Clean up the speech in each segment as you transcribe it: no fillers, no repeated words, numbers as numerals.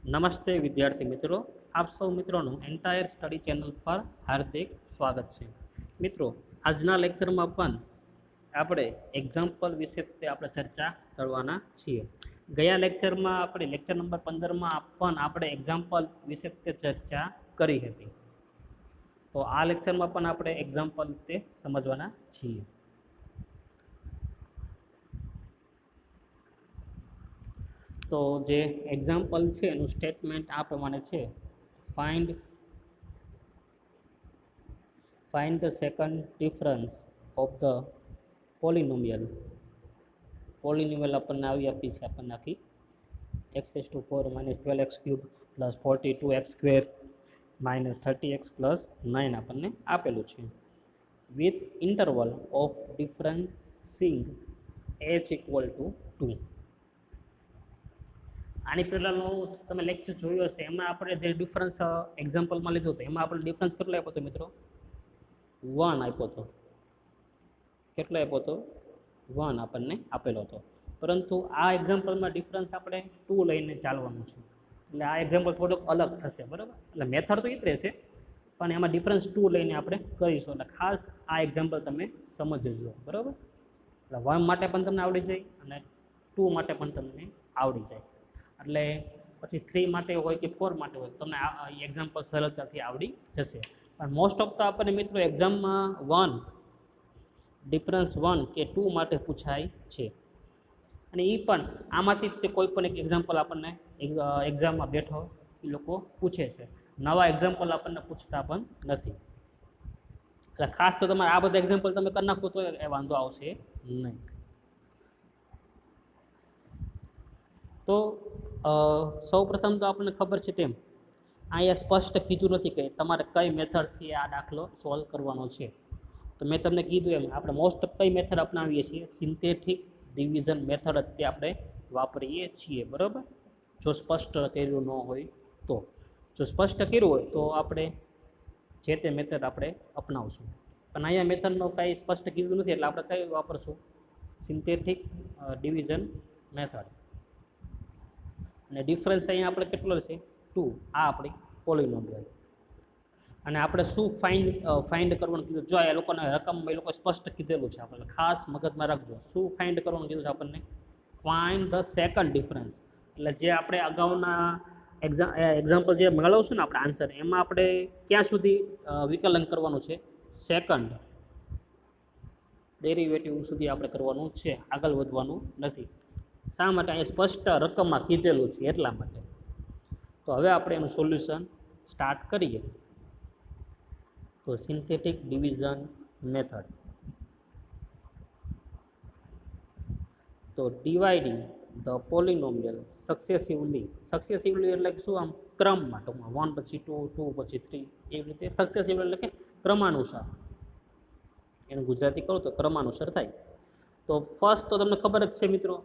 નમસ્તે વિદ્યાર્થી મિત્રો, આપ સૌ મિત્રોનું એન્ટાયર સ્ટડી ચેનલ પર હાર્દિક સ્વાગત છે. મિત્રો, આજના લેક્ચરમાં પણ આપણે એક્ઝામ્પલ વિશે આપણે ચર્ચા કરવાના છીએ. ગયા લેક્ચરમાં આપણે લેક્ચર નંબર 15માં પણ આપણે એક્ઝામ્પલ વિશે ચર્ચા કરી હતી. તો આ લેક્ચરમાં પણ આપણે એક્ઝામ્પલ તે સમજવાના છીએ. તો જે એક્ઝામ્પલ છે એનું સ્ટેટમેન્ટ આ પ્રમાણે છે: find the second difference of the પોલિનોમિયલ. પોલિનોમિયલ આપણને આપી છે આપણને આખી x⁴ - 12x³ + 42x² - 30x + 9 આપણને આપેલું છે. With interval of differencing h = 2. આની પહેલાંનું તમે લેક્ચર જોયું હશે, એમાં આપણે જે ડિફરન્સ એક્ઝામ્પલમાં લીધું હતું એમાં આપણે ડિફરન્સ કેટલો આપ્યો હતો મિત્રો? 1 આપ્યો હતો. કેટલો આપ્યો હતો? 1 આપણને આપેલો હતો. પરંતુ આ એક્ઝામ્પલમાં ડિફરન્સ આપણે 2 લઈને ચાલવાનું છે. એટલે આ એક્ઝામ્પલ થોડુંક અલગ થશે, બરાબર? એટલે મેથડ તો એ જ રહેશે, પણ એમાં ડિફરન્સ 2 લઈને આપણે કરીશું. એટલે ખાસ આ એક્ઝામ્પલ તમે સમજજો, બરાબર? એટલે 1 માટે પણ તમને આવડી જાય અને 2 માટે પણ તમને આવડી જાય. એટલે પછી 3 માટે હોય કે 4 માટે હોય, તમને આ એક્ઝામ્પલ સરળતાથી આવડી જશે. પણ મોસ્ટ ઓફ તો આપણને મિત્રો એક્ઝામમાં ડિફરન્સ 1 કે 2 માટે પૂછાય છે. અને એ પણ આમાંથી તે કોઈ પણ એક એક્ઝામ્પલ આપણને એક્ઝામમાં બેઠો એ લોકો પૂછે છે. નવા એક્ઝામ્પલ આપણને પૂછતા પણ નથી. એટલે ખાસ તો તમારે આ બધા એક્ઝામ્પલ તમે કરી નાખો તો એ વાંધો આવશે નહીં. તો સૌ પ્રથમ તો આપણને ખબર છે તેમ અહીંયા સ્પષ્ટ કીધું નથી કે તમારે કઈ મેથડથી આ દાખલો સોલ્વ કરવાનો છે. તો મેં તમને કીધું એમ આપણે મોસ્ટ ઓફ કઈ મેથડ અપનાવીએ છીએ? સિન્થેટિક ડિવિઝન મેથડ તે આપણે વાપરીએ છીએ, બરાબર? જો સ્પષ્ટ કર્યું ન હોય તો. જો સ્પષ્ટ કર્યું હોય તો આપણે જે તે મેથડ આપણે અપનાવશું. પણ અહીંયા મેથડનો કાંઈ સ્પષ્ટ કીધું નથી, એટલે આપણે કઈ વાપરશું? Synthetic division method. અને ડિફરન્સ અહીંયા આપણે કેટલો છે? 2. આ આપણી પોલિનોમિયલ. અને આપણે શું ફાઇન્ડ કરવાનું કીધું? જો એ લોકોને રકમ એ લોકો સ્પષ્ટ કીધેલું છે, આપણે ખાસ મગજમાં રાખજો. શું ફાઇન્ડ કરવાનું કીધું છે આપણને? Find the second difference. એટલે જે આપણે અગાઉના એક્ઝામ્પલ જે મેળવશું ને આપણે આન્સર, એમાં આપણે ક્યાં સુધી વિકલન કરવાનું છે? સેકન્ડ ડેરિવેટિવ સુધી આપણે કરવાનું છે, આગળ વધવાનું નથી. શા માટે? અહીંયા સ્પષ્ટ રકમમાં કીધેલું છે એટલા માટે. તો હવે આપણે એનું સોલ્યુશન સ્ટાર્ટ કરીએ. તો સિન્થેટિક ડિવિઝન મેથડ. તો ડિવાઇડિંગ ધ પોલિનોમિયલ સક્સેસિવલી એટલે કે શું? આમ ક્રમમાં, ટૂંકમાં 1 પછી 2, 2 પછી 3, એવી રીતે સક્સેસિવલી એટલે કે ક્રમાનુસાર. એનું ગુજરાતી કહું તો ક્રમાનુસાર થાય. તો ફર્સ્ટ તો તમને ખબર જ છે મિત્રો,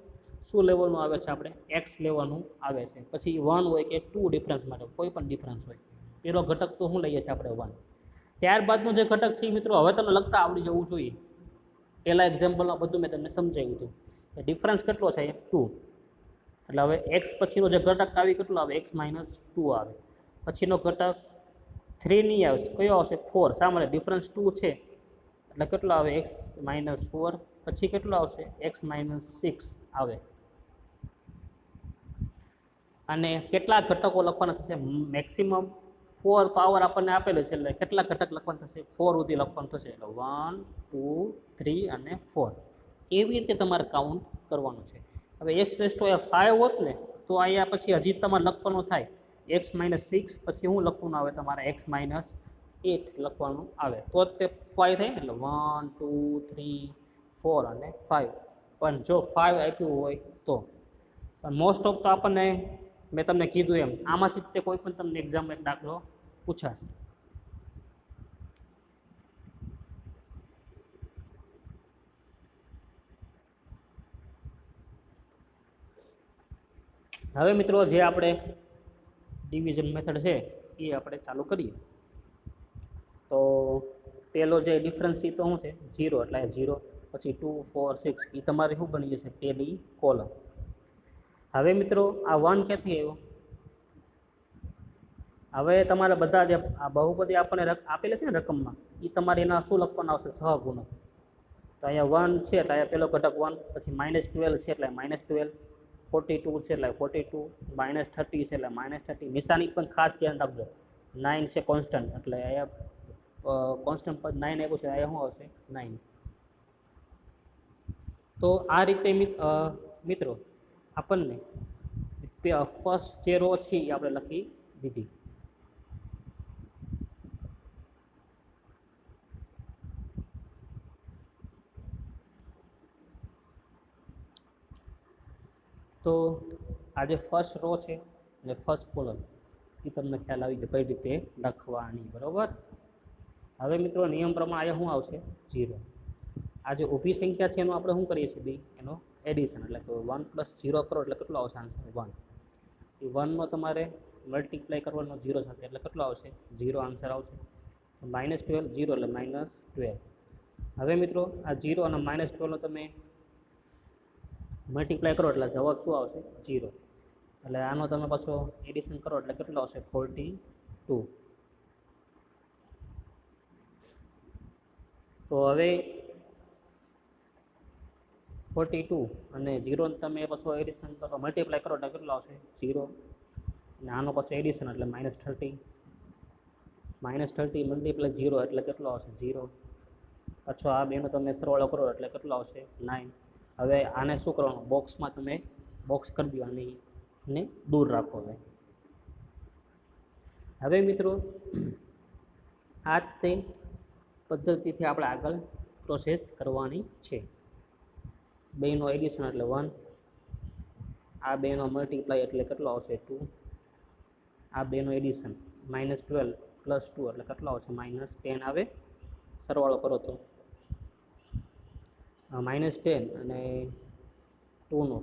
શું લેવાનું આવે છે? આપણે એક્સ લેવાનું આવે છે. પછી 1 હોય કે 2 ડિફરન્સ માટે, કોઈ પણ ડિફરન્સ હોય, પેલો ઘટક તો શું લઈએ છીએ આપણે? 1. ત્યારબાદનું જે ઘટક છે મિત્રો હવે તમને લગતા આવડી જવું જોઈએ. પહેલા એક્ઝામ્પલમાં બધું મેં તમને સમજાવ્યું હતું. ડિફરન્સ કેટલો છે? 2. એટલે હવે એક્સ પછીનો જે ઘટક આવે કેટલો આવે? x - 2 આવે. પછીનો ઘટક 3 નહીં આવે, કયો આવશે? 4. શા માટે? ડિફરન્સ 2 છે એટલે કેટલો આવે? x - 4. પછી કેટલો આવશે? x - 6 આવે. અને કેટલા ઘટકો લખવાના થશે? મેક્સિમમ 4 પાવર આપણને આપેલો છે, એટલે કેટલા ઘટક લખવાનું થશે? 4 સુધી લખવાનું થશે. એટલે 1, 2, 3 અને 4. એવી રીતે તમારે કાઉન્ટ કરવાનું છે. હવે x⁵ હોત ને તો અહીંયા પછી હજી તમારે લખવાનું થાય x - 6, પછી શું લખવાનું આવે? તમારે x - 8 લખવાનું આવે, તો જ તે 5 થાય ને. એટલે 1, 2, 3, 4 અને 5. પણ જો 5 આપ્યું હોય તો. પણ મોસ્ટ ઓફ તો આપણને મેં તમને કીધું એમ આમાંથી જ તે કોઈ પણ તમને એક્ઝામ એક દાખલો પૂછાશે. હવે મિત્રો જે આપણે ડિવિઝન મેથડ છે એ આપણે ચાલુ કરીએ. તો પહેલો જે ડિફરન્સ એ તો શું છે? 0. એટલે 0. પછી 2, 4, 6 એ તમારે શું બની જશે? પહેલી કોલમ. હવે મિત્રો આ 1 ક્યાંથી આવ્યો? હવે તમારે બધા જે આ બહુપદી આપણને આપેલી છે ને રકમમાં, એ તમારે એના શું લખવાના આવશે? સહગુણક. તો અહીંયા 1 છે એટલે અહીંયા પેલો ઘટક 1, પછી -12 છે એટલે -12, 42 છે એટલે 42, -30 છે એટલે -30. નિશાની પણ ખાસ ધ્યાન રાખજો. 9 છે કોન્સ્ટન્ટ, એટલે અહીંયા કોન્સ્ટન્ટ પર 9 આપ્યું છે, અહીંયા શું આવશે? 9. તો આ રીતે મિત્રો આપણને ફર્સ્ટ જે રો છે એ આપણે લખી દીધી. તો આ જે ફર્સ્ટ રો છે અને ફર્સ્ટ કોલમ એ તમને ખ્યાલ આવી ગયો કઈ રીતે લખવાની, બરાબર. હવે મિત્રો નિયમ પ્રમાણે અહીંયા શું આવશે? 0. આ જે ઊભી સંખ્યા છે એનું આપણે શું કરીએ છીએ ભાઈ? એનો એડિશન, એટલે કે 1 + 0 કરો એટલે કેટલો આવશે આન્સર? 1. એ 1નો તમારે મલ્ટીપ્લાય કરવાનો 0 સાથે એટલે કેટલો આવશે? 0 આન્સર આવશે. -12 0 એટલે -12. હવે મિત્રો આ 0 અને -12નો તમે મલ્ટીપ્લાય કરો એટલે જવાબ શું આવશે? 0. એટલે આનો તમે પાછો એડિશન કરો એટલે કેટલો આવશે? 42. તો હવે 42 અને 0 તમે પાછો એડિશન કરો, મલ્ટીપ્લાય કરો એટલે કેટલો આવશે? 0. અને આનો પાછો એડિશન એટલે -30. -30 મલ્ટીપ્લાય 0 એટલે કેટલો આવશે? 0. પાછો આ બેનો તમે સરવાળો કરો એટલે કેટલો આવશે? 9. હવે આને શું કરવાનું? બોક્સમાં તમે બોક્સ કરી દો, આને દૂર રાખો. હવે મિત્રો આ તે પદ્ધતિથી આપણે આગળ પ્રોસેસ કરવાની છે. બેનો એડિશન એટલે 1, આ બેનો મલ્ટીપ્લાય એટલે કેટલો આવશે? 2. આ બેનો એડિશન -12 + 2 એટલે કેટલો આવશે? -10 આવે. સરવાળો કરો તો -10 અને 2નો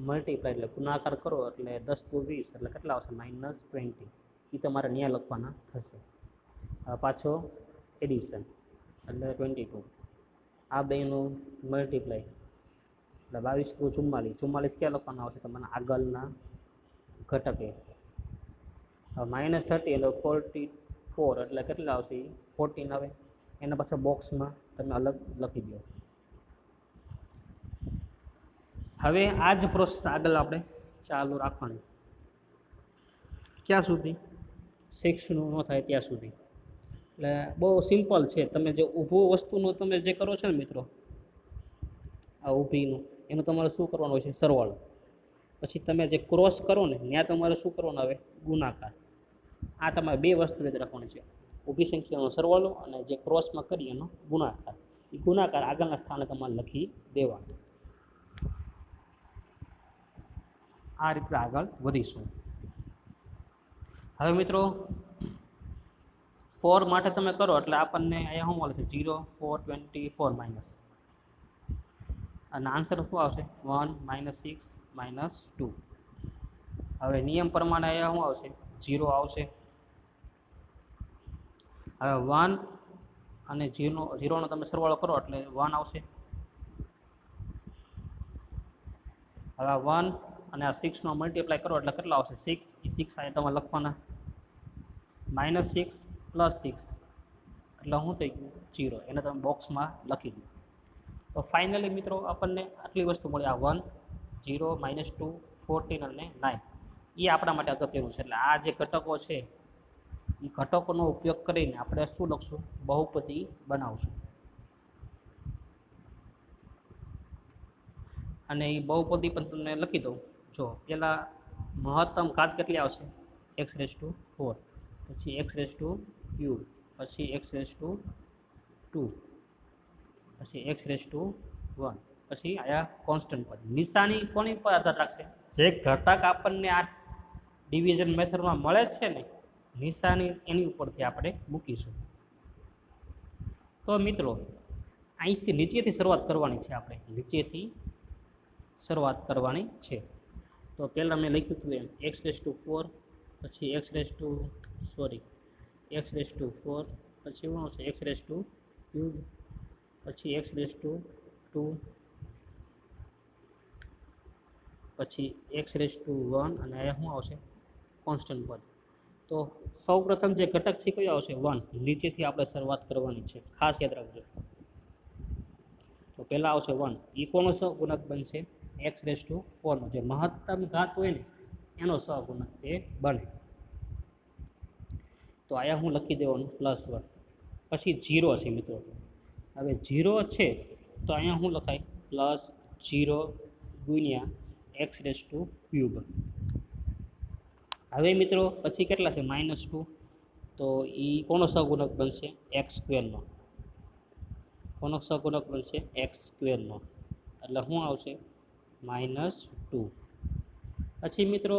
મલ્ટીપ્લાય એટલે ગુણાકાર કરો એટલે 10 × 2 = 20 એટલે કેટલા આવશે? -20. એ તમારે ન્યા લખવાના થશે. પાછો એડિશન એટલે 22. આ બેનું મલ્ટીપ્લાય એટલે 22 × 2 = 44. 44 ક્યાં લખવાના આવશે? તમારા આગળના ઘટકે. -30 એટલે 44 એટલે કેટલા આવશે? 14 આવે. એના પાછળ બોક્સમાં તમે અલગ લખી દો. હવે આ જ પ્રોસેસ આગળ આપણે ચાલુ રાખવાની. ક્યાં સુધી? 6નું ન થાય ત્યાં સુધી. એટલે બહુ સિમ્પલ છે. તમે જે ઊભું વસ્તુનું તમે જે કરો છો ને મિત્રો, આ ઊભીનું, એનું તમારે શું કરવાનું હોય છે? સરવાળો. પછી તમે જે ક્રોસ કરો ને ત્યાં તમારે શું કરવાનું આવે? ગુણાકાર. આ તમારે બે વસ્તુ યાદ રાખવાની છે. ઊભી સંખ્યાનો સરવાળો અને જે ક્રોસમાં કરી એનો ગુણાકાર. એ ગુણાકાર આગળના સ્થાને તમારે લખી દેવાનો. આ રીતે આગળ વધીશું. હવે મિત્રો 4 માટે તમે કરો એટલે આપણને અહીંયા શું મળે છે? 0 4 24 અને આન્સર શું આવશે? 1 -6 -2. હવે નિયમ પ્રમાણે અહીંયા શું આવશે? 0 આવશે. હવે 1 અને 0નો તમે સરવાળો કરો એટલે 1 આવશે. હવે 1 અને આ 6નો મલ્ટીપ્લાય કરો એટલે કેટલા આવશે? 6. એ 6 આ તમે લખવાના. -6 + 6 એટલે શું થઈ ગયું? 0. એને તમે બોક્સમાં લખી દો. તો ફાઇનલી મિત્રો આપણને આટલી વસ્તુ મળી. આ 1 0 -2 14 અને 9 એ આપણા માટે અગત્યનું છે. એટલે આ જે ઘટકો છે એ ઘટકોનો ઉપયોગ કરીને આપણે શું લખશું? બહુપદી બનાવશું. અને એ બહુપદી પણ તમને લખી દઉં. જો પહેલાં મહત્તમ ઘાત કેટલી આવશે? x⁴, પછી x⁴, પછી x⁴, પછી x⁴, પછી આયા કોન્સ્ટન્ટ પદ. નિશાની કોની પર આધાર રાખશે? જે ઘટક આપણને આ ડિવિઝન મેથડમાં મળે છે ને, નિશાની એની ઉપરથી આપણે મૂકીશું. તો મિત્રો અહીંથી નીચેથી શરૂઆત કરવાની છે. આપણે નીચેથી શરૂઆત કરવાની છે. તો પહેલાં મેં લખ્યું હતું એમ x⁴, પછી x⁴, પછી શું છે? x⁴, પછી x⁴, પછી x⁴ અને અહીંયા શું આવશે? કોન્સ્ટન્ટ પદ. તો સૌ પ્રથમ જે ઘટક છે કયો આવશે 1, નીચેથી આપણે શરૂઆત કરવાની છે, ખાસ યાદ રાખજો. તો પહેલાં આવશે 1, એ કોનો સહગુણક બનશે x⁴ નો, જે મહત્તમ ઘાત હોય ને એનો સહગુણક તે બને. તો અહીંયા હું લખી દેવાનું +1. પછી 0 છે મિત્રો. હવે 0 છે તો અહીંયા શું લખાય +0 ગુણ્યા x⁵. હવે મિત્રો પછી કેટલા છે -2, તો એ કોનો સહગુણક બનશે x² નો. કોનો સહગુણક બનશે x² નો, એટલે શું આવશે -2. પછી મિત્રો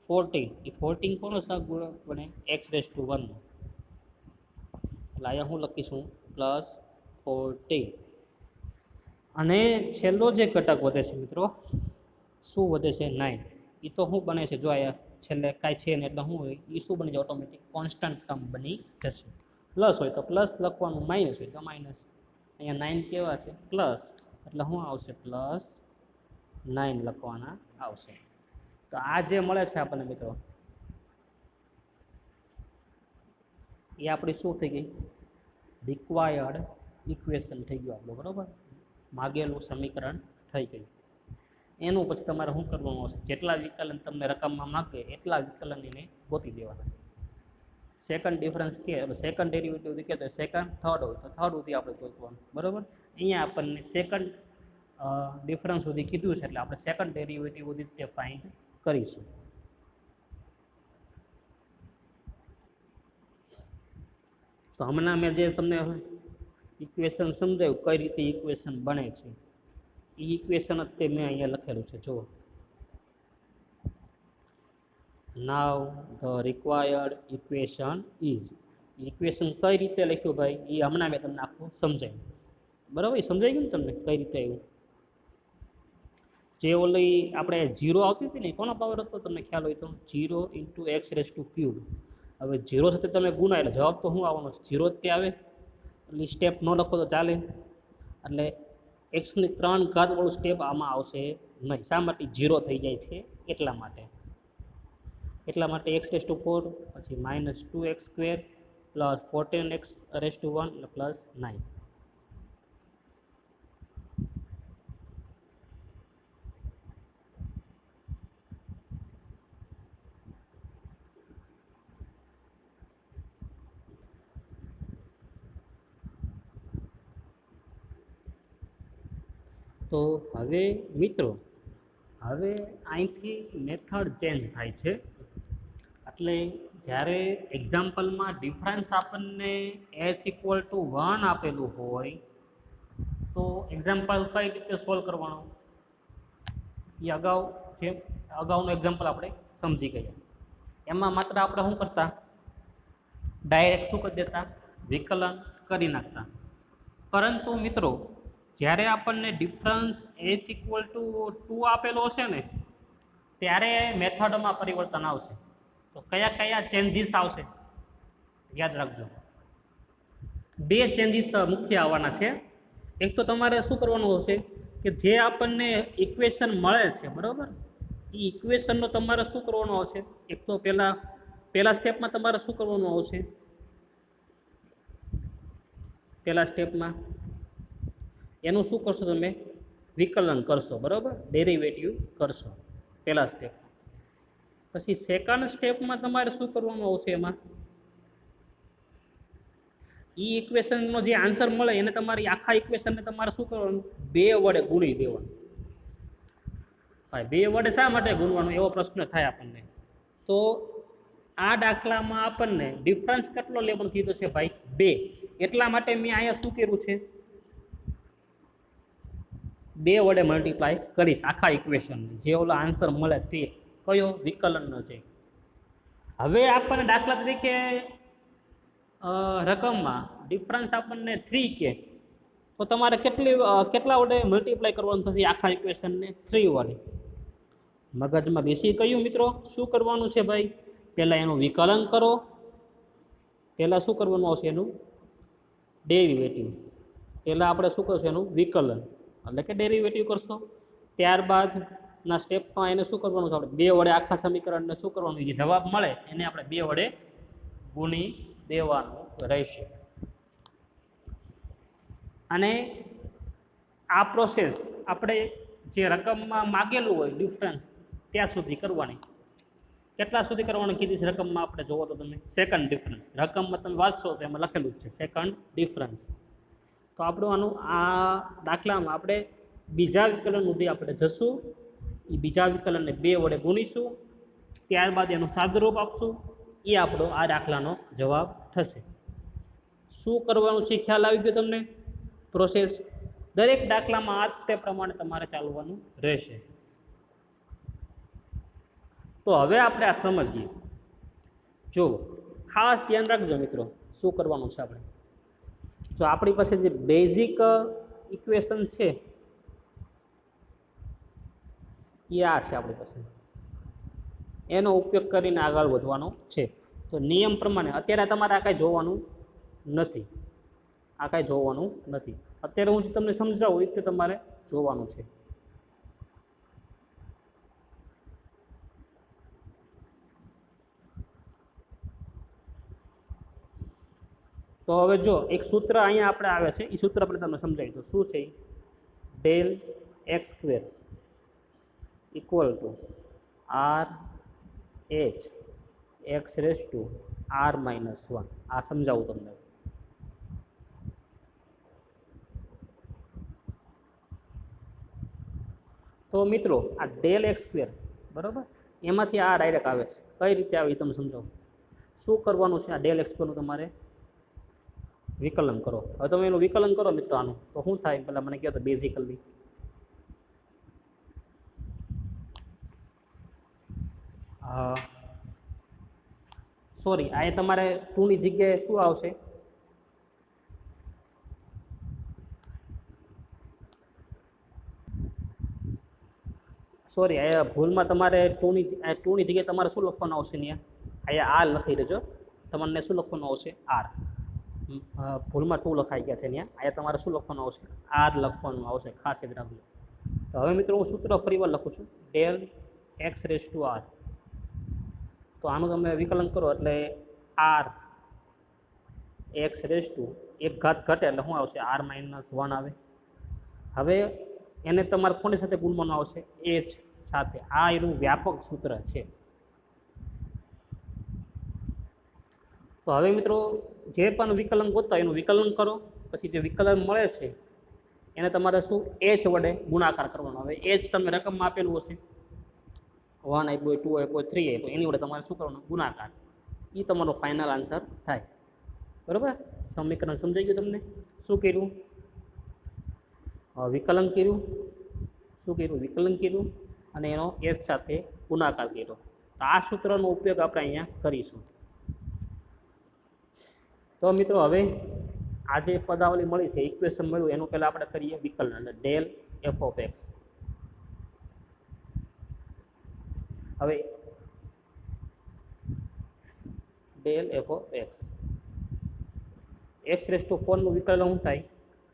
14, એ 14 કોનો સહગુણક બને x⁴ નો, એટલે અહીંયા હું લખીશું +14. અને છેલ્લો જે ઘટક વધે છે મિત્રો શું વધે છે 9. એ તો શું બને છે જો અહીંયા છેલ્લે કાંઈ છે ને એટલે શું હોય એ શું બની જાય ઓટોમેટિક કોન્સ્ટન્ટ ટર્મ બની જશે. પ્લસ હોય તો પ્લસ લખવાનું, માઇનસ હોય તો માઇનસ. અહીંયા 9 કેવા છે પ્લસ, એટલે શું આવશે +9 લખવાના આવશે. તો આ જે મળે છે આપણને મિત્રો એ આપણી શું થઈ ગઈ રિક્વાયર્ડ ઇક્વેશન થઈ ગયું આપણું, બરાબર. માગેલું સમીકરણ થઈ ગયું. એનું પછી તમારે શું કરવાનું આવશે, જેટલા વિકલન તમને રકમમાં માગે એટલા વિકલન એને ગોતી દેવાના. સેકન્ડ ડિફરન્સ કે સેકન્ડ ડેરિવેટિવ કે તો સેકન્ડ, થર્ડ હોય તો થર્ડ સુધી આપણે ગોતવાનું, બરાબર. અહીંયા આપણને સેકન્ડ ડિફરન્સ સુધી કીધું છે એટલે આપણે સેકન્ડ ડેરિવેટિવ સુધી તે ફાઇન્ડ કરીશું. તો હમણાં મેં જે તમને ઇક્વેશન સમજાવ્યું કઈ રીતે ઇક્વેશન બને છે એ ઇક્વેશન જ તે મેં અહીંયા લખેલું છે જુઓ. નાવ the required equation is. Equation કઈ રીતે લખ્યું ભાઈ એ હમણાં મેં તમને આખું સમજાવ્યું, બરાબર. સમજાઈ ગયું ને તમને કઈ રીતે આવ્યું. જે ઓલી આપણે 0 આવતી હતી ને કોનો પાવર હતો તમને ખ્યાલ હોય તો 0 × x⁵. હવે 0 સાથે તમે ગુણા એટલે જવાબ તો શું આવવાનો છે 0 જ તે આવે. એટલે સ્ટેપ ન લખો તો ચાલે, એટલે x⁴ વાળું સ્ટેપ આમાં આવશે નહીં. શા માટે 0 થઈ જાય છે એટલા માટે x⁴ પછી -2x² + 14x⁴ એટલે +9. તો હવે મિત્રો હવે અહીંથી મેથડ ચેન્જ થાય છે. એટલે જ્યારે એક્ઝામ્પલમાં ડિફરન્સ આપણને h=1 આપેલું હોય તો એક્ઝામ્પલ કઈ રીતે સોલ્વ કરવાનું એ અગાઉનું એક્ઝામ્પલ આપણે સમજી ગયા. એમાં માત્ર આપણે શું કરતા ડાયરેક્ટ શું કરી દેતા વિકલન કરી નાખતા. પરંતુ મિત્રો જ્યારે આપણને ડિફરન્સ h=2 આપેલો હશે ને ત્યારે મેથડમાં પરિવર્તન આવશે. તો કયા કયા ચેન્જીસ આવશે યાદ રાખજો. 2 ચેન્જીસ મુખ્ય આવવાના છે. એક તો તમારે શું કરવાનું હશે કે જે આપણને ઇક્વેશન મળે છે બરાબર એ ઇક્વેશનનો તમારે શું કરવાનું આવશે. એક તો પહેલા સ્ટેપમાં તમારે શું કરવાનું આવશે, પહેલા સ્ટેપમાં એનું શું કરશો તમે વિકલન કરશો, બરાબર, ડેરિવેટિવ કરશો પહેલા સ્ટેપ. પછી સેકન્ડ સ્ટેપમાં તમારે શું કરવાનું આવશે, એમાં એ ઇક્વેશનનો જે આન્સર મળે એને તમારી આખા ઇક્વેશનને તમારે શું કરવાનું 2 વડે ગુણી દેવાનું. હા, 2 વડે શા માટે ગુણવાનું એવો પ્રશ્ન થાય આપણને. તો આ દાખલામાં આપણને ડિફરન્સ કેટલો લેવાનો કીધો છે ભાઈ 2. એટલા માટે મેં અહીંયા શું કર્યું છે 2 વડે મલ્ટીપ્લાય કરીશ આખા ઇક્વેશનને. જે ઓલો આન્સર મળે તે કયો વિકલનનો છે. હવે આપણને દાખલા તરીકે રકમમાં ડિફરન્સ આપણને 3 કે તો તમારે કેટલા વડે મલ્ટીપ્લાય કરવાનું થશે આખા ઇક્વેશનને 3 વડે. મગજમાં બેસી ગયું મિત્રો શું કરવાનું છે ભાઈ, પહેલાં એનું વિકલન કરો. પહેલાં શું કરવાનું આવશે એનું ડેરિવેટિવ. પહેલાં આપણે શું કરશું એનું વિકલન એટલે કે ડેરિવેટિવ કરશો. ત્યારબાદ ના સ્ટેપમાં એને શું કરવાનું છે? આપણે 2 વડે આખા સમીકરણને શું કરવાનું? જે જવાબ મળે એને આપણે 2 વડે ગુણી દેવાનું રહેશે. અને આ પ્રોસેસ આપણે જે રકમમાં માગેલું હોય ડિફરન્સ ત્યાં સુધી કરવાની. કેટલા સુધી કરવાનું કીધી છે રકમમાં? આપણે જોવો તો તમે સેકન્ડ ડિફરન્સ. રકમમાં તમે વાંચશો તો એમાં લખેલું જ છે સેકન્ડ ડિફરન્સ. તો આપણું આનું આ દાખલામાં આપણે બીજા વિકલન સુધી આપણે જશું. એ બીજા વિકલનને 2 વડે ગુણીશું, ત્યારબાદ એનું સાદુરૂપ આપશું. એ આપણો આ દાખલાનો જવાબ થશે. શું કરવાનું છે ખ્યાલ આવી ગયો તમને? પ્રોસેસ દરેક દાખલામાં આ તે પ્રમાણે તમારે ચાલવાનું રહેશે. તો હવે આપણે આ સમજીએ. જો ખાસ ધ્યાન રાખજો મિત્રો, શું કરવાનું છે આપણે. જો આપણી પાસે જે બેઝિક ઇક્વેશન છે એ આ છે આપણી પાસે, એનો ઉપયોગ કરીને આગળ વધવાનો છે. તો નિયમ પ્રમાણે અત્યારે તમારે આ કાંઈ જોવાનું નથી, આ કાંઈ જોવાનું નથી. અત્યારે હું જે તમને સમજાવું એ રીતે તમારે જોવાનું છે. તો હવે જો એક સૂત્ર અહીંયા આપણે આવે છે, એ સૂત્ર આપણે તમને સમજાવી દો. શું છે? Del X square equal to R H X raise to R minus 1. આ સમજાવું તમને. તો મિત્રો આ ડેલ એક્સ સ્ક્વેર બરાબર, એમાંથી આ ડાયરેક્ટ આવે છે. કઈ રીતે આવે એ તમે સમજાવો. શું કરવાનું છે? આ ડેલ એક્સ સ્ક્વેરનું તમારે વિકલન કરો. હવે તમે એનું વિકલન કરો મિત્રો આનું, તો શું થાય પહેલાં મને કહો તો બેઝિકલી. સોરી, આ તમારે 2ની જગ્યાએ શું આવશે? સોરી, આ ભૂલમાં તમારે 2ની જગ્યાએ તમારે શું લખવાનું આવશે? અહીંયા અહીંયા આર લખી દેજો. તમને શું લખવાનું આવશે? આર. ભૂલમાં 2 લખાઈ ગયા છે અહીંયા. અહીંયા તમારે શું લખવાનું આવશે? આર લખવાનું આવશે. ખાસ યાદ રાખજો. તો હવે મિત્રો હું સૂત્ર ફરીવાર લખું છું, del X raise to R. તો આનું તમે વિકલન કરો એટલે આર એક્સ રેસ ટુ એક ઘાત ઘટે એટલે શું આવશે? આર માઇનસ 1 આવે. હવે એને તમારે કોની સાથે ગુણવાનું આવશે? એચ સાથે. આ એનું વ્યાપક સૂત્ર છે. તો હવે મિત્રો જે પણ વિકલન ગોતતા એનું વિકલન કરો. પછી જે વિકલન મળે છે એને તમારે શું? એચ વડે ગુણાકાર કરવાનો. હવે એચ તમે રકમમાં આપેલું હશે, 1 આપ્યો, 2 આપ્યો, 3 આપ્યો, એની વડે તમારે શું કરવાનું? ગુણાકાર. એ તમારો ફાઇનલ આન્સર થાય. બરાબર? સમીકરણ સમજાઈ ગયું તમને? શું કર્યું? વિકલન કર્યું. શું કર્યું? વિકલન કર્યું અને એનો એચ સાથે ગુણાકાર કર્યો. તો આ સૂત્રનો ઉપયોગ આપણે અહીંયા કરીશું. તો મિત્રો હવે આ જે પદાવલી મળી છે, ઇક્વેશન મળ્યું, એનું પહેલાં આપણે કરીએ વિકલન. એટલે ડેલ એફ ઓફ એક્સ. હવે del f of x, x raise to 4નું વિકલન શું થાય?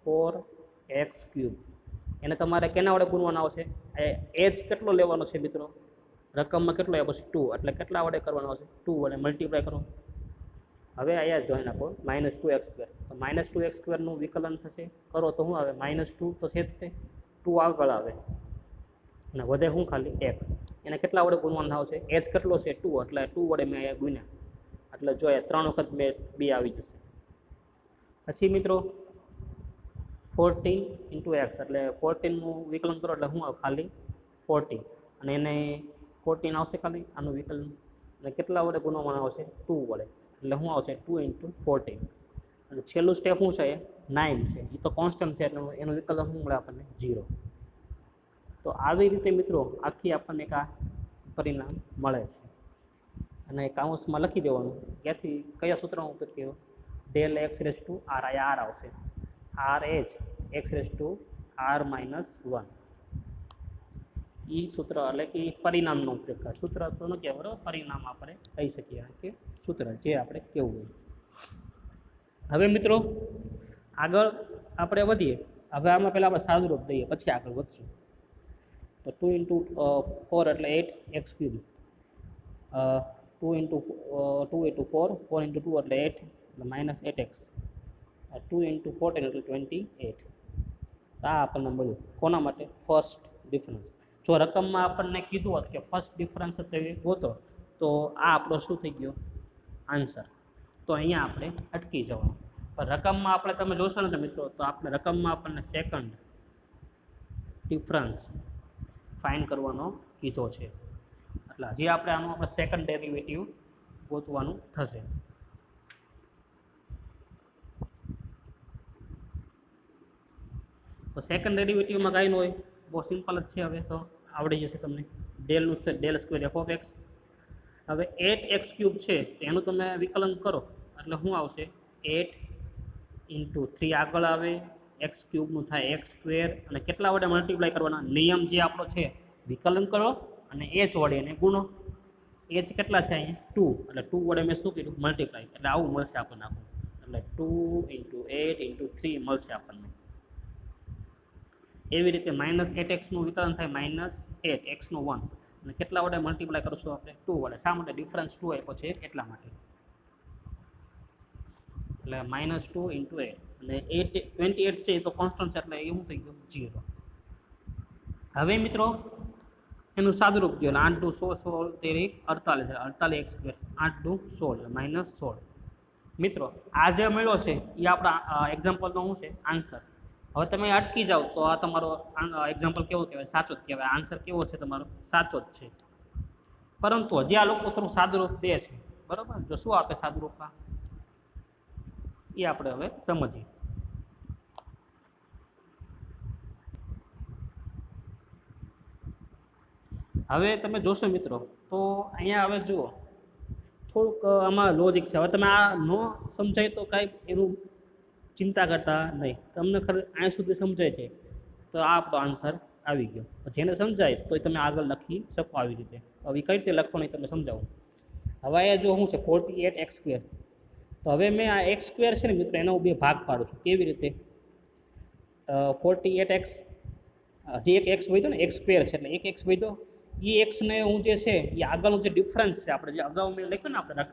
4x cube. એને તમારે કેના વડે ગુણવાનો આવશે? એચ કેટલો લેવાનો છે મિત્રો? રકમમાં કેટલો આપ્યો છે? 2. એટલે કેટલા વડે કરવાનો આવશે? 2 વડે મલ્ટીપ્લાય કરો. હવે અહીંયા જોઈ નાખો -2x સ્ક્વેર. તો -2x સ્ક્વેરનું વિકલન થશે. કરો તો શું આવે? -2 તો છે જ તે. 2 આગળ આવે અને વધે શું? ખાલી x. એને કેટલા વડે ગુણવાનું આવશે? એચ કેટલો છે? 2. એટલે 2 વડે મેં અહીંયા ગુણ્યા. એટલે જોઈએ 3 વખત 2 આવી જશે. પછી મિત્રો 14 × x એટલે 14નું વિકલન કરો એટલે શું આવે? ખાલી 14. અને એને 14 આવશે ખાલી આનું વિકલન. અને કેટલા વડે ગુણવાનું આવશે? 2 વડે. એટલે શું આવશે? 2 × 14. અને છેલ્લું સ્ટેપ શું છે? 9 છે. એ તો કોન્સ્ટન્ટ છે એટલે એનું વિકલન શું મળે આપણને? 0. તો આવી રીતે મિત્રો આખી આપણને એક આ પરિણામ મળે છે. અને કાઉન્સમાં લખી દેવાનું ક્યાંથી કયા સૂત્રનો ઉપયોગ કર્યો? Del X raise to R. આ આર આવશે. R H X raise to R minus 1. એ સૂત્ર એટલે કે પરિણામનો ઉપયોગ કરે. સૂત્ર તો ન કહેવાય બરાબર, પરિણામ આપણે કહી શકીએ કે સૂત્ર જે આપણે કહેવું હોય. હવે મિત્રો આગળ આપણે વધીએ. હવે આમાં પહેલાં આપણે સાદુરૂપ દઈએ, પછી આગળ વધશું. તો તો 2 ઇન્ટુ 4 એટલે 8x ક્યુબ, 2 ઇન્ટુ 4 4 ઇન્ટુ 2 એટલે 8 એટલે માઇનસ 8x, 2 ઇન્ટુ 14 એટલે 28. આ આપણને મળ્યું કોના માટે? First difference. જો રકમમાં આપણને કીધું હોત કે ફર્સ્ટ ડિફરન્સ તે ગોતો, તો આ આપણો શું થઈ ગયો? આન્સર. તો અહીંયા આપણે અટકી જવાનું. પણ રકમમાં આપણે તમે જોશો ને મિત્રો, તો આપણે રકમમાં આપણને સેકન્ડ ડિફરન્સ ફાઇન્ડ કરવાનો કીધો છે. એટલે હજી આનું આપણે સેકન્ડ ડેરિવેટિવ ગોતવાનું થશે. તો સેકન્ડ ડેરિવેટિવમાં કાંઈ ન હોય, બહુ સિમ્પલ જ છે. હવે તો આવડી જશે તમને. ડેલનું છે del square F of x. હવે 8x ક્યુબ છે તો એનું તમે વિકલન કરો એટલે શું આવશે? 8 ઇન્ટુ 3 આગળ આવે, એક્સ ક્યુબનું થાય એક્સ સ્ક્વેર, અને કેટલા વડે મલ્ટીપ્લાય કરવાના? નિયમ જે આપણો છે, વિકલન કરો અને એચ વડે એને ગુણો. એચ કેટલા છે અહીંયા? 2, એટલે 2 વડે મેં શું કર્યું? મલ્ટીપ્લાય, એટલે આવું મળશે આપણને આખું. એટલે 2 ઇન્ટુ 8 ઇન્ટુ 3 મળશે આપણને. એવી રીતે -8xનું વિકલન થાય -8x1, અને કેટલા વડે મલ્ટીપ્લાય કરશું આપણે? 2 વડે. શા માટે? ડિફરન્સ 2 આપ્યો છે એટલા માટે. એટલે -2 ઇન્ટુ 8, અને 28 છે તો કોન્સ્ટન્ટ છે, એટલે એવું થઈ ગયું 0. હવે મિત્રો એનું સાદુરૂપ દો. 8 2 16 13 48, 48x સ્ક્વેર, 8 2 16 -16. મિત્રો આ જે મળ્યો છે એ આપણા એક્ઝામ્પલનો શું છે? આન્સર. હવે તમે અટકી જાઓ તો આ તમારો એક્ઝામ્પલ કેવો કહેવાય? સાચો જ કહેવાય. આન્સર કેવો છે તમારો? સાચો જ છે. પરંતુ હજી આ લોકો થોડું સાદુરૂપ દે છે, બરાબર? જો શું આપે સાદુરૂપમાં એ આપણે હવે સમજીએ. હવે તમે જોશો મિત્રો, તો અહીંયા હવે જુઓ થોડુંક આમાં લોજિક છે. હવે તમે આ ન સમજાય તો કાંઈ એનું ચિંતા કરતા નહીં. તમને અહીંયા સુધી સમજાય છે તો આ આપણો આન્સર આવી ગયો. જેને સમજાય તો તમે આગળ લખી શકો આવી રીતે. હવે કઈ રીતે લખવાનું તમને સમજાવું. હવે અહીંયા જો શું છે? 48x square. તો હવે મેં આ એક્સ સ્ક્વેર છે ને મિત્રો, એનો બે ભાગ પાડું છું. કેવી રીતે? 48x, હજી એક એક્સ વધ્યો ને, એક્સ સ્ક્વેર છે એટલે એક એક્સ વધ્યો. એ એક્સને હું જે છે એ આગળનું જે ડિફરન્સ છે, આપણે જે અગાઉ મેં લખ્યું ને, આપણે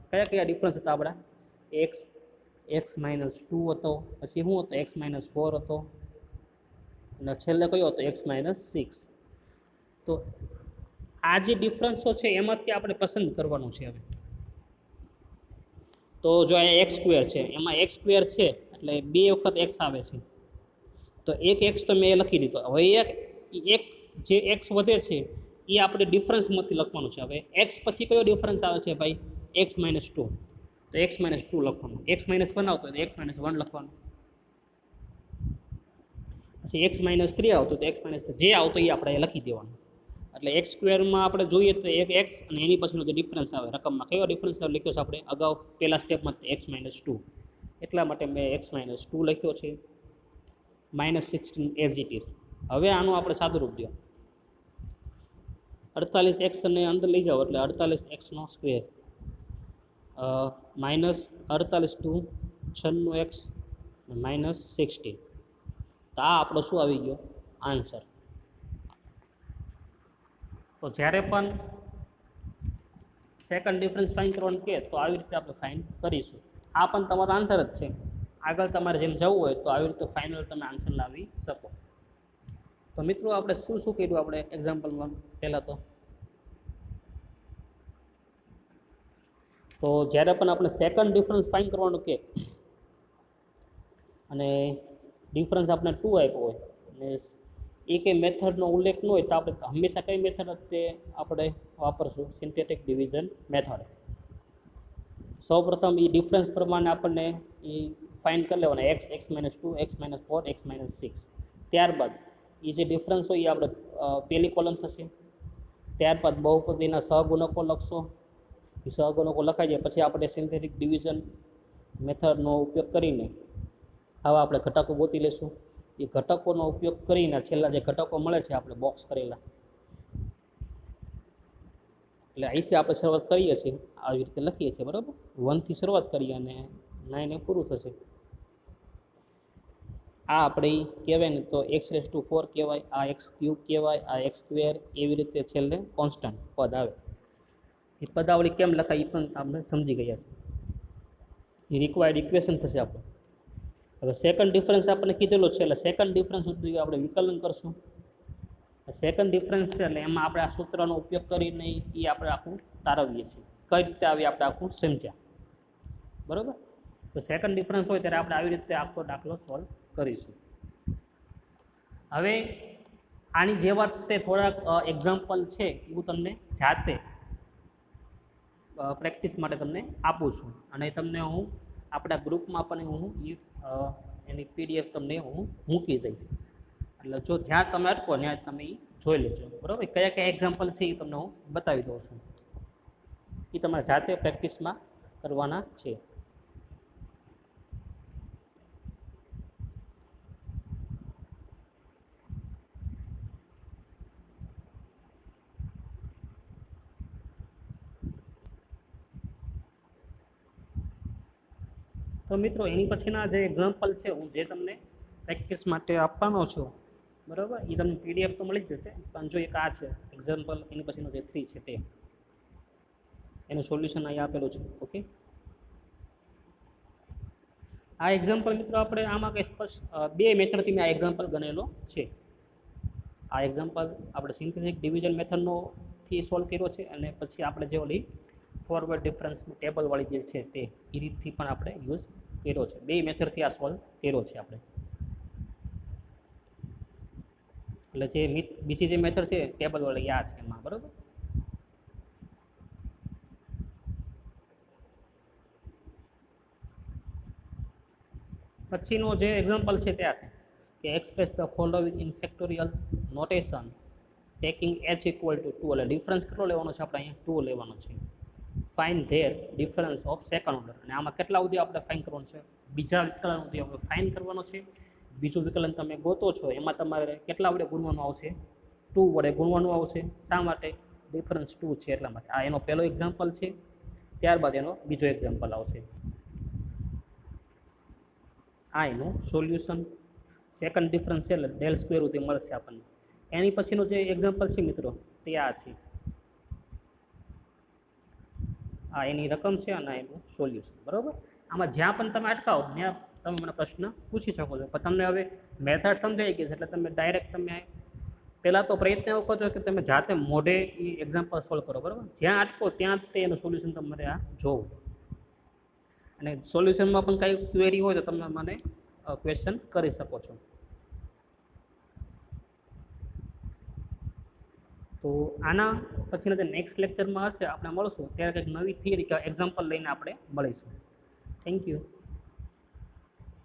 કયા કયા ડિફરન્સ હતા આપણા? x -2 હતો, પછી શું હતો? x -4 હતો, અને છેલ્લે કયો હતો? x -6. તો આ જે ડિફરન્સો છે એમાંથી આપણે પસંદ કરવાનું છે. હવે તો જો અહીંયા એક્સ સ્ક્વેર છે, એમાં એક્સ સ્ક્વેર છે એટલે 2 વખત એક્સ આવે છે, તો એક એક્સ તો મેં લખી દીધો. હવે એક જે એક્સ વધે છે એ આપણે ડિફરન્સમાંથી લખવાનું છે. હવે એક્સ પછી કયો ડિફરન્સ આવે છે ભાઈ? x -2, તો x -2 લખવાનું. x -1 આવતો હોય તો x -1 લખવાનું. પછી x -3 આવતો તો x જે આવતો એ આપણે લખી દેવાનું. એટલે એક્સ સ્ક્વેરમાં આપણે જોઈએ તો એક એક્સ અને એની પછીનો જે ડિફરન્સ આવે રકમમાં, કયો ડિફરન્સ લખ્યો છે આપણે અગાઉ પહેલા સ્ટેપમાં? x -2. એટલા માટે મેં x -2 લખ્યો છે. -16 એઝ ઇટ ઇઝ. હવે આનું આપણે સાદુરૂપ દો. 48x ને અંદર લઈ જાઓ એટલે 48x² -48 2 96x -16. તો આ આપણો શું આવી ગયો? આન્સર. તો જ્યારે પણ સેકન્ડ ડિફરન્સ ફાઇન્ડ કરવાનું કહે તો આવી રીતે આપણે ફાઇન્ડ કરીશું. આ પણ તમારો આન્સર જ છે. આગળ તમારે જેમ જવું હોય તો આવી રીતે ફાઇનલ તમે આન્સર લાવી શકો. તો મિત્રો આપણે શું શું કર્યું આપણે એક્ઝામ્પલમાં? પહેલાં તો જ્યારે પણ આપણે સેકન્ડ ડિફરન્સ ફાઇન્ડ કરવાનું કહે અને ડિફરન્સ આપણે 2 આપ્યો હોય અને એ કંઈ મેથડનો ઉલ્લેખ ન હોય તો આપણે હંમેશા કઈ મેથડ તે આપણે વાપરશું? Synthetic division method. સૌપ્રથમ એ ડિફરન્સ પ્રમાણે આપણને એ ફાઇન્ડ કરી લેવાના. x -2 x -4 x -6. ત્યારબાદ એ જે ડિફરન્સ હોય એ આપણે પહેલી કોલમ થશે. ત્યારબાદ બહુપદીના સહગુણકો લખશો. એ સહગુણકો લખાઈ જાય પછી આપણે સિન્થેટિક ડિવિઝન મેથડનો ઉપયોગ કરીને આવા આપણે ઘટકો ગોતી લઈશું. એ ઘટકોનો ઉપયોગ કરીને છેલ્લા જે ઘટકો મળે છે આપણે બોક્સ કરેલા, એટલે અહીંથી આપણે શરૂઆત કરીએ છીએ, આવી રીતે લખીએ છીએ, બરાબર? 1 થી શરૂઆત કરીએ અને 9 એ પૂરું થશે. આ આપણે કહેવાય ને તો x⁴ કહેવાય, આ x³ કહેવાય, આ x², એવી રીતે છેલ્લે કોન્સ્ટન્ટ પદ આવે. એ પદાવળી કેમ લખાય એ પણ આપણે સમજી ગયા છે. એ રિક્વાયર્ડ ઇક્વેશન થશે આપણે. હવે સેકન્ડ ડિફરન્સ આપણને કીધેલો છે, એટલે સેકન્ડ ડિફરન્સ સુધી આપણે વિકલન કરશું. સેકન્ડ ડિફરન્સ છે એટલે એમાં આપણે આ સૂત્રનો ઉપયોગ કરીને એ આપણે આખું તારવીએ છીએ. કઈ રીતે આવી આપણે આખું સમજ્યા, બરાબર. તો સેકન્ડ ડિફરન્સ હોય ત્યારે આપણે આવી રીતે આખો દાખલો સોલ્વ કરીશું. હવે આની જેવા તે થોડાક એક્ઝામ્પલ છે એ હું તમને જાતે પ્રેક્ટિસ માટે તમને આપું છું, અને તમને હું આપણા ગ્રુપમાં પણ હું એની PDF તમને હું મૂકી દઈશ. એટલે જો જ્યાં તમે અટકો ત્યાં તમે એ જોઈ લેજો, બરાબર. કયા કયા એક્ઝામ્પલ છે એ તમને હું બતાવી દઉં છું. એ તમારે જાતે પ્રેક્ટિસમાં કરવાના છે. તો મિત્રો એની પછીના જે એક્ઝામ્પલ છે હું જે તમને પ્રેક્ટિસ માટે આપવાનો છું, બરાબર, એ તમને PDF તો મળી જ જશે. પણ જો એક આ છે એક્ઝામ્પલ, એની પછીનો જે 3 છે તે એનું સોલ્યુશન અહીં આપેલું છે. ઓકે, આ એક્ઝામ્પલ મિત્રો આપણે આમાં કંઈ સ્પષ્ટ 2 મેથડથી મેં આ એક્ઝામ્પલ ગણેલો છે. આ એક્ઝામ્પલ આપણે સિન્થેટિક ડિવિઝન મેથડનોથી સોલ્વ કર્યો છે, અને પછી આપણે જે ઓલી ફોરવર્ડ ડિફરન્સ ટેબલવાળી જે છે તે એ રીતથી પણ આપણે યુઝ કર્યો છે. 2 મેથડથી આ સોલ્વ કર્યો છે આપણે. એટલે જે બીજી જે મેથડ છે ટેબલવાળી આ છે એમાં, બરાબર. પછીનો જે એક્ઝામ્પલ છે ત્યાં છે કે express the following in factorial notation taking h = 2. એટલે ડિફરન્સ કેટલો લેવાનો છે આપણે? અહીંયા 2 લેવાનો છે. Find there difference of second order. અને આમાં કેટલા સુધી આપણે ફાઇન કરવાનું છે? બીજા વિકલન સુધી આપણે ફાઇન કરવાનો છે. બીજું વિકલન તમે ગોતો છો એમાં તમારે કેટલા વડે ગુણવાનું આવશે? 2 વડે ગુણવાનું આવશે. શા માટે? ડિફરન્સ 2 છે એટલા માટે. આ એનો પહેલો એક્ઝામ્પલ છે, ત્યારબાદ એનો બીજો એક્ઝામ્પલ આવશે. આ એનું સોલ્યુશન. સેકન્ડ ડિફરન્સ છે એટલે del² સુધી મળશે આપણને. એની પછીનો જે એક્ઝામ્પલ છે મિત્રો તે આ છે. આ એની રકમ છે અને એનું સોલ્યુશન, બરાબર. આમાં જ્યાં પણ તમે અટકાવો ત્યાં તમે મને પ્રશ્ન પૂછી શકો છો. પણ તમને હવે મેથડ સમજાઈ ગઈ છે એટલે તમે ડાયરેક્ટ તમે પહેલાં તો પ્રયત્ન એવો કરજો કે તમે જાતે મોઢે એ એક્ઝામ્પલ સોલ્વ કરો, બરાબર. જ્યાં અટકો ત્યાં તે એનું સોલ્યુશન તમારે આ જોવું. અને સોલ્યુશનમાં પણ કંઈ ક્વેરી હોય તો તમે મને ક્વેશ્ચન કરી શકો છો. તો આના પછીના જે નેક્સ્ટ લેક્ચરમાં હશે આપણે મળશું ત્યારે કંઈક નવી થિયરી કે એક્ઝામ્પલ લઈને આપણે મળીશું. Thank you.